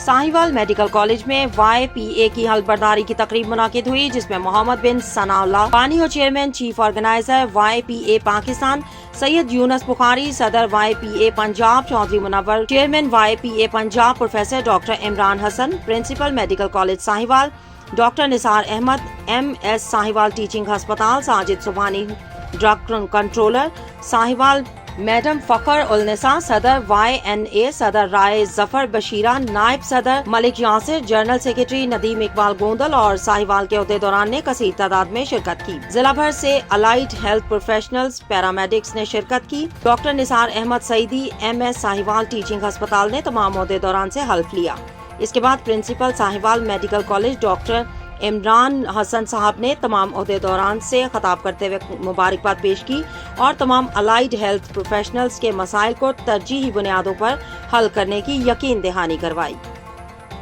Sahiwal medical college में YPA की हल्फबर्दारी की तकरीब मुनाकिद हुई, जिसमें मोहम्मद बिन सनाउल्लाह बानी और chairman chief organizer YPA Pakistan Syed Younus Bukhari, सदर YPA Punjab Chaudhry Munawar, chairman YPA Punjab professor doctor Imran Hasan, principal medical college Sahiwal doctor Nisar Ahmad, MS Sahiwal teaching हस्पताल Sajid Subhani, drug controller Sahiwal madam Fakhar ul Nisa, सदर YNA सदर राय जफर बशीरा, नायब सदर मलिक यासिर, जनरल सेक्रेटरी नदीम इकबाल गोंदल और साहिवाल के अहदेदारान ने कसीर तादाद में शिरकत की। जिला भर से अलाइड हेल्थ प्रोफेशनल्स, पैरामेडिक्स ने शिरकत की। Doctor Nisar Ahmad Saeedi, MS Sahiwal teaching हस्पताल ने तमाम अहदेदारान से हल्फ लिया। इसके बाद principal Sahiwal medical college doctor Imran Hassan साहब ने तमाम अहदेदारान से खिताब करते हुए मुबारकबाद पेश की और तमाम अलाइड हेल्थ प्रोफेशनल्स के मसाइल को तरजीही बुनियादों पर हल करने की यकीन दहानी करवाई।